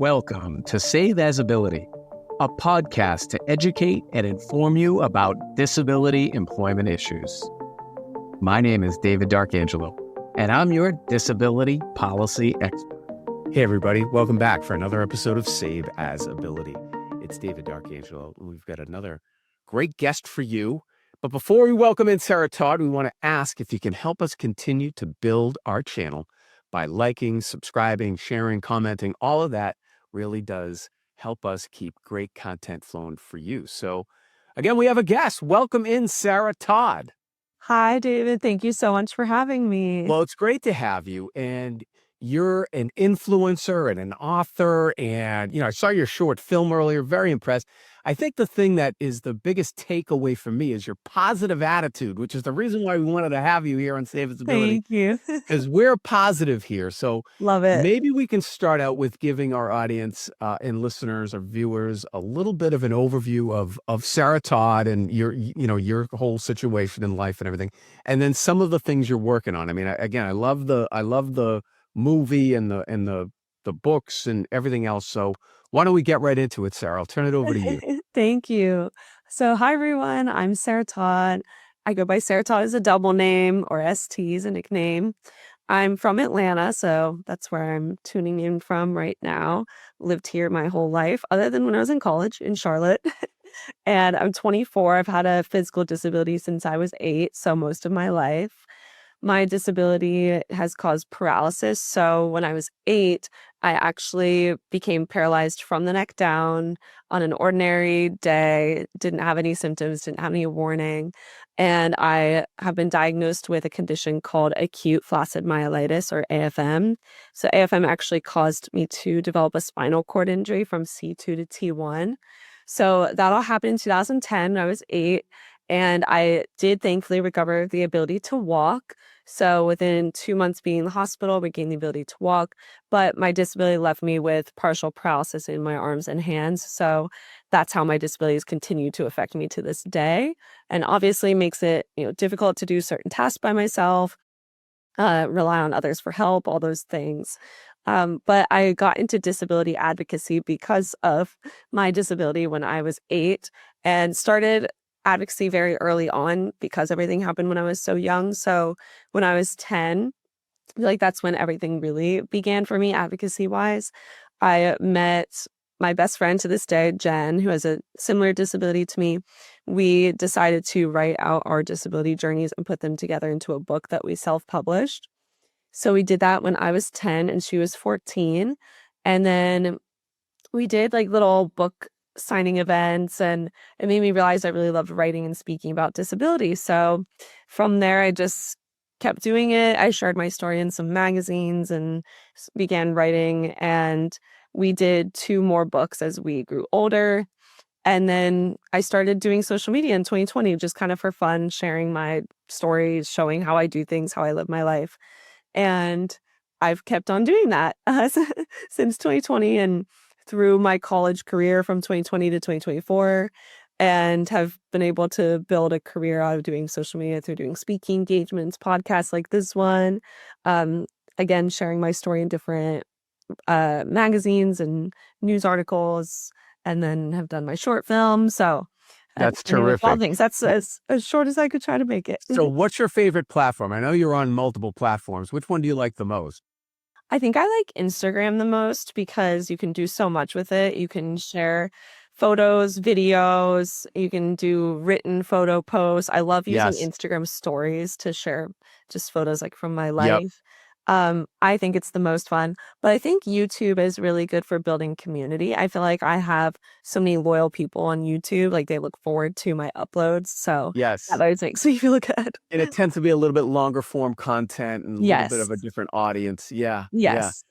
Welcome to Save As Ability, a podcast to educate and inform you about disability employment issues. My name is David D'Arcangelo, and I'm your disability policy expert. Hey everybody, welcome back for another episode of Save As Ability. It's David D'Arcangelo, and we've got another great guest for you. But before we welcome in Sarah Todd, we want to ask if you can help us continue to build our channel by liking, subscribing, sharing, commenting. All of that really does help us keep great content flowing for you. So again, we have a guest. Welcome in Sarah Todd. Hi, David. Thank you so much for having me. Well, it's great to have you. And you're an influencer and an author. And, I saw your short film earlier. Very impressed. I think the thing that is the biggest takeaway for me is your positive attitude, which is the reason why we wanted to have you here on Save As Ability. Thank you. Because we're positive here. So Love it. maybe we can start out with giving our audience and listeners or viewers a little bit of an overview of Sarah Todd and your whole situation in life and everything. And then some of the things you're working on. I mean, I love the movie and the books and everything else. So why don't we get right into it, Sarah? I'll turn it over to you. Thank you. So, hi, everyone. I'm Sarah Todd. I go by Sarah Todd as a double name, or ST as a nickname. I'm from Atlanta, so that's where I'm tuning in from right now. Lived here my whole life, other than when I was in college in Charlotte. And I'm 24. I've had a physical disability since I was 8, so most of my life. My disability has caused paralysis. So when I was 8, I actually became paralyzed from the neck down on an ordinary day, didn't have any symptoms, didn't have any warning. And I have been diagnosed with a condition called acute flaccid myelitis, or AFM. So AFM actually caused me to develop a spinal cord injury from C2 to T1. So that all happened in 2010 when I was 8. And I did thankfully recover the ability to walk. So within 2 months being in the hospital, I regained the ability to walk. But my disability left me with partial paralysis in my arms and hands. So that's how my disabilities continue to affect me to this day. And obviously makes it difficult to do certain tasks by myself, rely on others for help, all those things. But I got into disability advocacy because of my disability when I was 8 and started advocacy very early on because everything happened when I was so young. So when I was 10, I feel like that's when everything really began for me advocacy wise. I met my best friend to this day, Jen, who has a similar disability to me. We decided to write out our disability journeys and put them together into a book that we self-published. So we did that when I was 10 and she was 14. And then we did like little book signing events, and it made me realize I really loved writing and speaking about disability. So from there, I just kept doing it. I shared my story in some magazines and began writing, and we did 2 more books as we grew older. And then I started doing social media in 2020, just kind of for fun, sharing my stories, showing how I do things, how I live my life. And I've kept on doing that since 2020 and through my college career from 2020 to 2024, and have been able to build a career out of doing social media through doing speaking engagements, podcasts like this one, again, sharing my story in different magazines and news articles, and then have done my short film. So That's all terrific. things. That's as short as I could try to make it. So what's your favorite platform? I know you're on multiple platforms. Which one do you like the most? I think I like Instagram the most because you can do so much with it. You can share photos, videos, you can do written photo posts. I love using Yes. Instagram stories to share just photos like from my Yep. life. I think it's the most fun, but I think YouTube is really good for building community. I feel like I have so many loyal people on YouTube, like they look forward to my uploads. So Yes. that always makes me feel good. And it tends to be a little bit longer form content and a little bit of a Yes. different audience. Yeah. Yeah. Yes.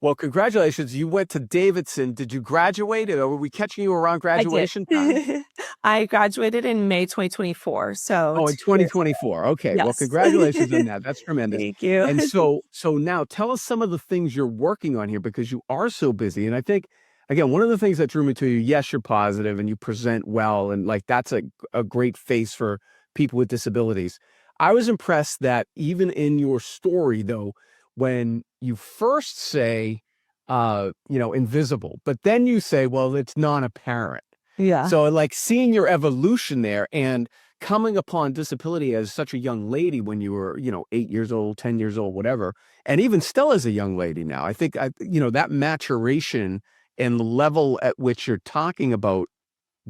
Well, congratulations. You went to Davidson. Did you graduate, or were we catching you around I did. graduation time? I graduated in May 2024. So Oh, in 2 years ago. 2024. Okay. Well, Yes. congratulations on that. That's tremendous. Thank you. And so now tell us some of the things you're working on here, because you are so busy. And I think, again, one of the things that drew me to you, yes, you're positive and you present well, and like that's a great face for people with disabilities. I was impressed that even in your story, though, when you first say, invisible. But then you say, well, it's non-apparent. Yeah. So like seeing your evolution there and coming upon disability as such a young lady when you were, 8 years old, 10 years old, whatever, and even still as a young lady now, I think, that maturation and the level at which you're talking about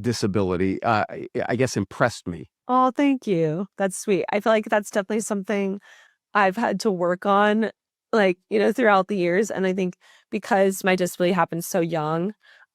disability, I guess impressed me. Oh, thank you. That's sweet. I feel like that's definitely something I've had to work on, like, throughout the years. And I think because my disability happened so young,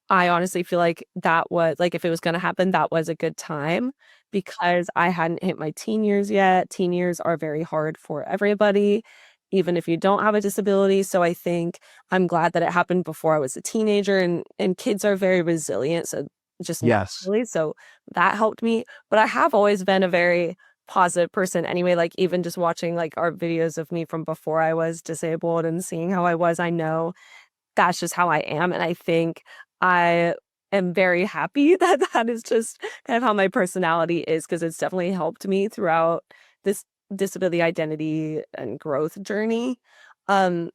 I honestly feel like that was like, if it was going to happen, that was a good time because I hadn't hit my teen years yet. Teen years are very hard for everybody, even if you don't have a disability. So I think I'm glad that it happened before I was a teenager, and kids are very resilient. So just Yes. naturally. So that helped me. But I have always been a very positive person anyway, like even just watching like our videos of me from before I was disabled and seeing how I was, I know that's just how I am. And I think I am very happy that that is just kind of how my personality is because it's definitely helped me throughout this disability identity and growth journey. Um,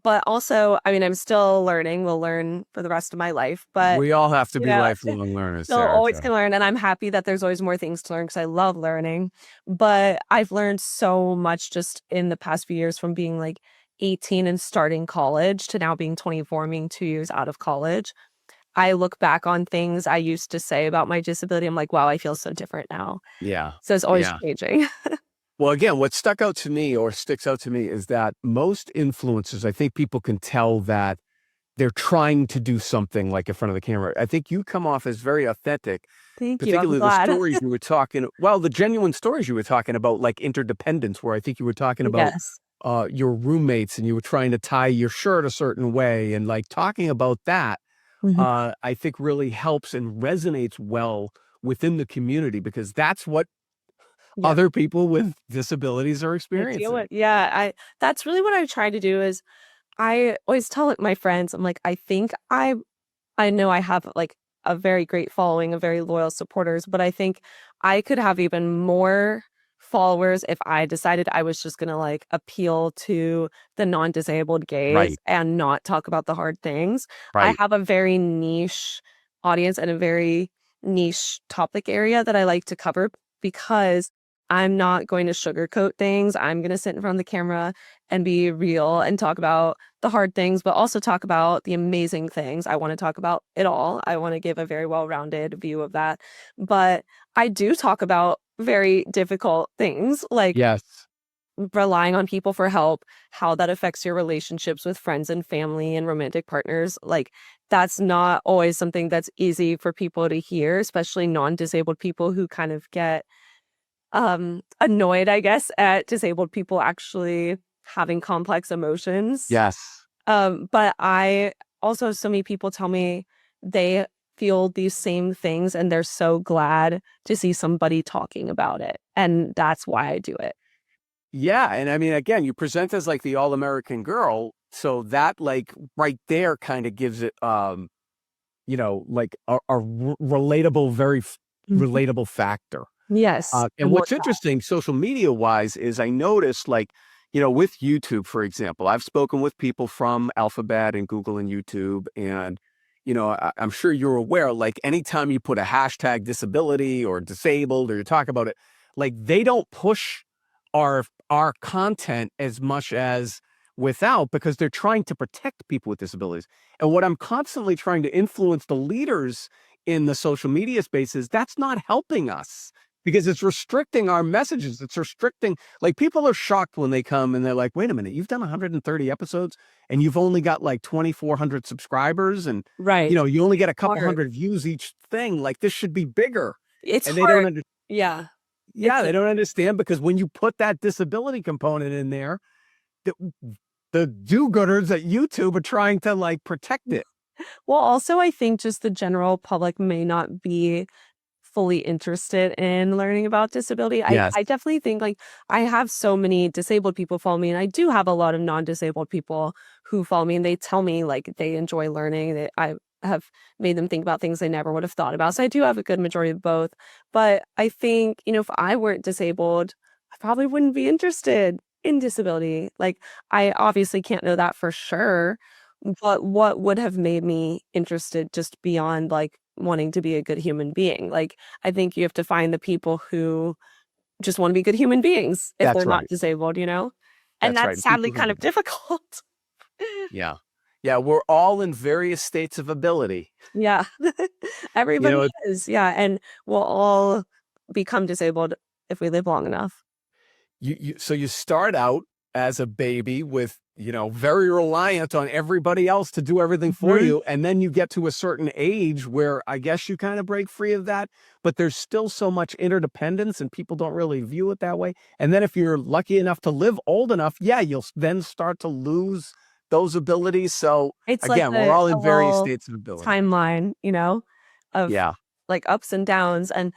but also, I mean, I'm still learning, will learn for the rest of my life, but We all have to you be know, lifelong learners, still Sarah. always can learn, and I'm happy that there's always more things to learn because I love learning. But I've learned so much just in the past few years from being like 18 and starting college to now being 24, being 2 years out of college. I look back on things I used to say about my disability. I'm like, wow, I feel so different now. Yeah. So it's always Yeah. changing. Well, again, what stuck out to me or sticks out to me is that most influencers, I think people can tell that they're trying to do something like in front of the camera. I think you come off as very authentic, Thank you. I'm particularly the glad. stories you were talking, well, the genuine stories you were talking about, like interdependence, where I think you were talking about Yes. your roommates and you were trying to tie your shirt a certain way and like talking about that, Mhm. I think really helps and resonates well within the community because that's what Yeah. other people with disabilities are I deal experiencing. with, yeah, that's really what I try to do is I always tell like my friends, I'm like, I think I know I have like a very great following of very loyal supporters, but I think I could have even more followers if I decided I was just gonna like appeal to the non-disabled gays Right, and not talk about the hard things. I right. have a very niche audience and a very niche topic area that I like to cover because I'm not going to sugarcoat things. I'm gonna sit in front of the camera and be real and talk about the hard things, but also talk about the amazing things. I want to talk about it all. I want to give a very well-rounded view of that. But I do talk about very difficult things like Yes. relying on people for help, how that affects your relationships with friends and family and romantic partners. Like that's not always something that's easy for people to hear, especially non-disabled people who kind of get annoyed, I guess, at disabled people actually having complex emotions. Yes. But I also so many people tell me they feel these same things and they're so glad to see somebody talking about it. And that's why I do it. Yeah, and I mean, again, you present as like the all-American girl, so that like right there kind of gives it, like a relatable, very Mhm. relatable factor. Yes. And And more what's interesting, social media wise, is I noticed like, with YouTube, for example, I've spoken with people from Alphabet and Google and YouTube, and I'm sure you're aware, like anytime you put a hashtag disability or disabled or you talk about it, like they don't push our content as much as without because they're trying to protect people with disabilities. And what I'm constantly trying to influence the leaders in the social media space is that's not helping us because it's restricting our messages. It's restricting, like people are shocked when they come and they're like, wait a minute, you've done 130 episodes and you've only got like 2,400 subscribers and, right. you only get a couple Hard. hundred views each thing. Like this should be bigger. It's And they don't hard. understand. Yeah. Yeah, It's they don't understand because when you put that disability component in there, the, the do-gooders at YouTube are trying to like protect it. well, also I think just the general public may not be fully interested in learning about disability. Yes. I definitely think like I have so many disabled people follow me and I do have a lot of non-disabled people who follow me and they tell me like they enjoy learning that I have made them think about things they never would have thought about. So I do have a good majority of both. But I think, if I weren't disabled, I probably wouldn't be interested in disability. Like I obviously can't know that for sure, But what would have made me interested just beyond like wanting to be a good human being? Like, I think you have to find the people who just want to be good human beings if they're That's not right. disabled, you know? And That's that's right. sadly People who kind do of that. difficult. Yeah. Yeah. We're all in various states of ability. Yeah. You Everybody know, is. Yeah. And we'll all become disabled if we live long enough. so you start out as a baby with, very reliant on everybody else to do everything for Mhm. you. And then you get to a certain age where I guess you kind of break free of that, but there's still so much interdependence and people don't really view it that way. And then if you're lucky enough to live old enough, yeah, you'll then start to lose those abilities. So It's like again, we're all a in various little states of ability. timeline, you know, of Yeah. like ups and downs. And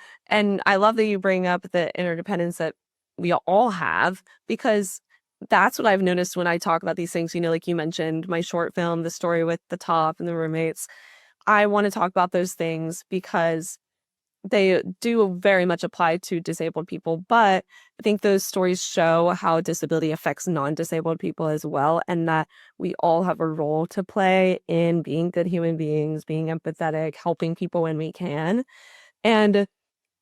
I love that you bring up the interdependence that we all have because that's what I've noticed when I talk about these things, you know, like you mentioned my short film, the story with the top and the roommates. I want to talk about those things because they do very much apply to disabled people, but I think those stories show how disability affects non-disabled people as well, and that we all have a role to play in being good human beings, being empathetic, helping people when we can. And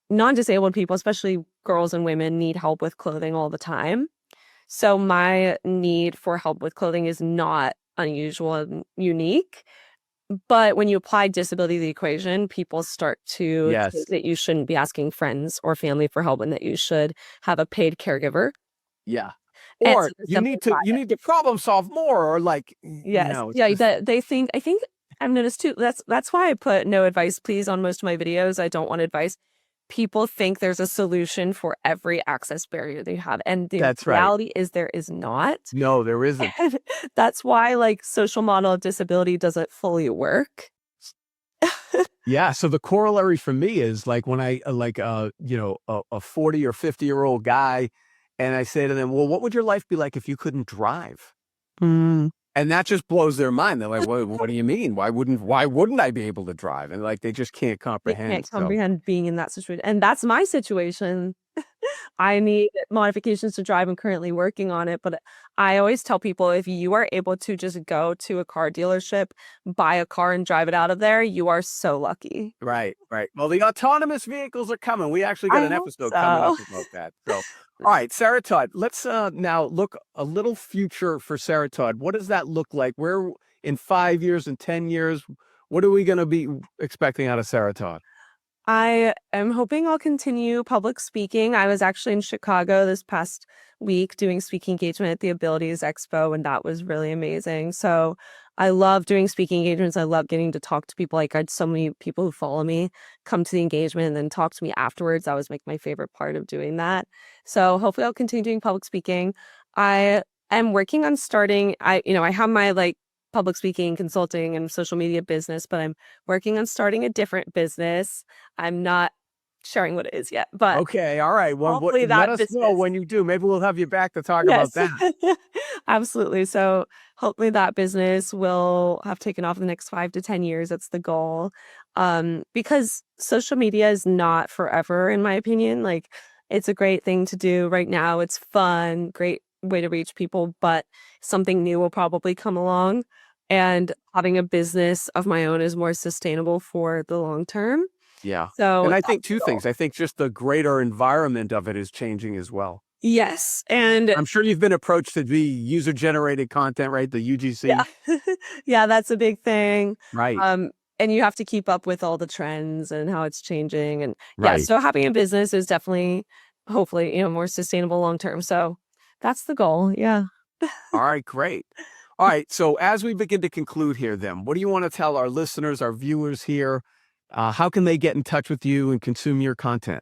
non-disabled people, especially girls and women, need help with clothing all the time. So my need for help with clothing is not unusual and unique. But when you apply disability to the equation, people start to think Yes. that you shouldn't be asking friends or family for help and that you should have a paid caregiver. Yeah. And so Or they you need simplify to you it. need to problem solve more or like, Yes. it's Yeah, just they think I think I've noticed too, that's why I put no advice please on most of my videos. I don't want advice. People think there's a solution for every access barrier they have, and the that's right. reality is there is not. No, there isn't. And that's why, like, social model of disability doesn't fully work. Yeah, so the corollary for me is like when I a 40 or 50-year-old guy and I say to them, "Well, what would your life be like if you couldn't drive?" Mm. And that just blows their mind. They're like, what do you mean? Why wouldn't I be able to drive?" And like they just can't They comprehend. can't So, comprehend being in that situation, and that's my situation. I need modifications to drive, I'm currently working on it, but I always tell people if you are able to just go to a car dealership, buy a car, and drive it out of there, you are so lucky. right, right. Well, the autonomous vehicles are coming. We actually got I an hope episode coming up so. about that. So, all right, Sarah Todd, let's now look a little future for Sarah Todd. What does that look like? Where in 5 years and 10 years, what are we going to be expecting out of Sarah Todd? I am hoping I'll continue public speaking. I was actually in Chicago this past week doing speaking engagement at the Abilities Expo, and that was really amazing. So I love doing speaking engagements. I love getting to talk to people. Like I had so many people who follow me come to the engagement and then talk to me afterwards. That was like my favorite part of doing that. So hopefully I'll continue doing public speaking. I am working on starting, I have my like public speaking, consulting, and social media business, but I'm working on starting a different business. I'm not sharing what it is yet, but Okay, all right. Well, hopefully let that us know business. when you do. Maybe we'll have you back to talk about Yes. that. Absolutely. So, hopefully that business will have taken off in the next 5 to 10 years. That's the goal. Because social media is not forever, in my opinion. Like, it's a great thing to do right now. It's fun, great way to reach people, but something new will probably come along. And having a business of my own is more sustainable for the long term. Yeah. So And I think that's the two goal. things. I think just the greater environment of it is changing as well. Yes, and I'm sure you've been approached to be user generated content, right? The yeah. UGC. Yeah, that's a big thing. Right. Um, and you have to keep up with all the trends and how it's changing, and yeah, Right. so having a business is definitely, hopefully, more sustainable long term, so that's the goal, yeah. All right, great. All right. So as we begin to conclude here, then, what do you want to tell our listeners, our viewers here? How can they get in touch with you and consume your content?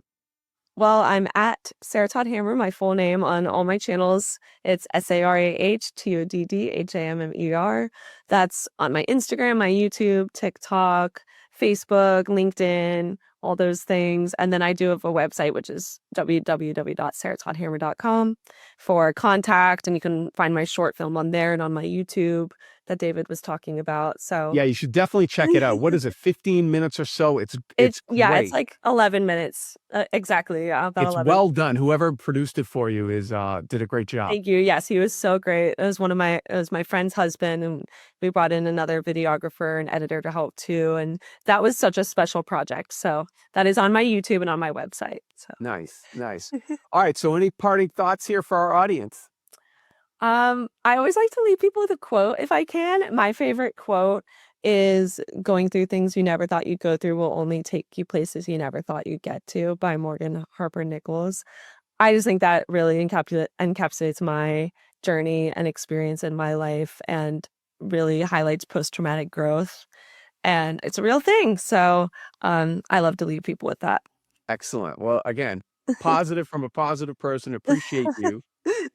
Well, I'm at Sarah Todd Hammer, my full name on all my channels. It's SarahToddHammer. That's on my Instagram, my YouTube, TikTok, Facebook, LinkedIn, all those things. And then I do have a website, which is www.sarahtoddhammer.com for contact. And you can find my short film on there and on my YouTube that David was talking about. So Yeah, you should definitely check it out. What is it, 15 minutes or so? It's yeah, it's great. like 11 minutes. Exactly. Yeah, about It's 11. well done. Whoever produced it for you did a great job. Thank you. Yes, he was so great. It was my friend's husband, and we brought in another videographer and editor to help too. And that was such a special project. So that is on my YouTube and on my website. So Nice. All right, so any parting thoughts here for our audience? I always like to leave people with a quote if I can. My favorite quote is "Going through things you never thought you'd go through will only take you places you never thought you'd get to" by Morgan Harper Nichols. I just think that really encapsulates my journey and experience in my life and really highlights post-traumatic growth. And it's a real thing. So I love to leave people with that. Excellent. Well, again, positive from a positive person. Appreciate you.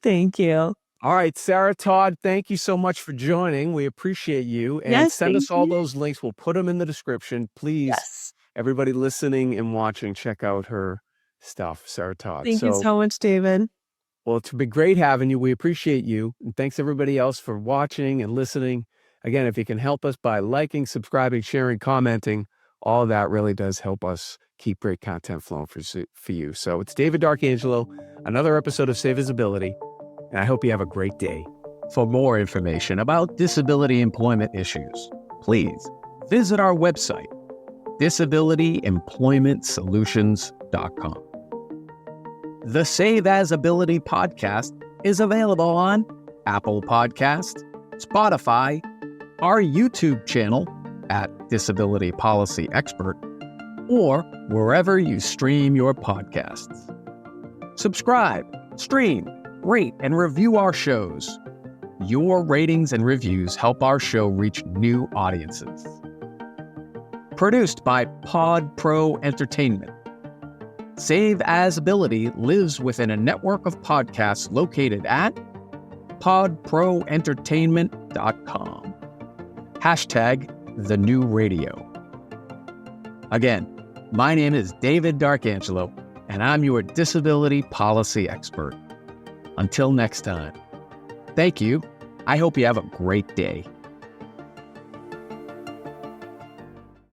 Thank you. All right, Sarah, Todd, thank you so much for joining. We appreciate you. And Yes, send thank us all you. those links. We'll put them in the description. Please, Yes. everybody listening and watching, check out her stuff, Sarah Todd. Thank you so much, David. Well, it's been great having you. We appreciate you. And thanks everybody else for watching and listening. Again, if you can help us by liking, subscribing, sharing, commenting, all of that really does help us keep great content flowing for you. So it's David Darkangelo, another episode of Say Visibility, and I hope you have a great day. For more information about disability employment issues, please visit our website, disabilityemploymentsolutions.com. The Save As Ability podcast is available on Apple Podcast, Spotify, our YouTube channel at Disability Policy Expert, or wherever you stream your podcasts. Subscribe, stream, rate, and review our shows. Your ratings and reviews help our show reach new audiences. Produced by Pod Pro Entertainment. Save As Ability lives within a network of podcasts located at podproentertainment.com. #TheNewRadio. Again, my name is David Darkangelo, and I'm your disability policy expert. Until next time, thank you. I hope you have a great day.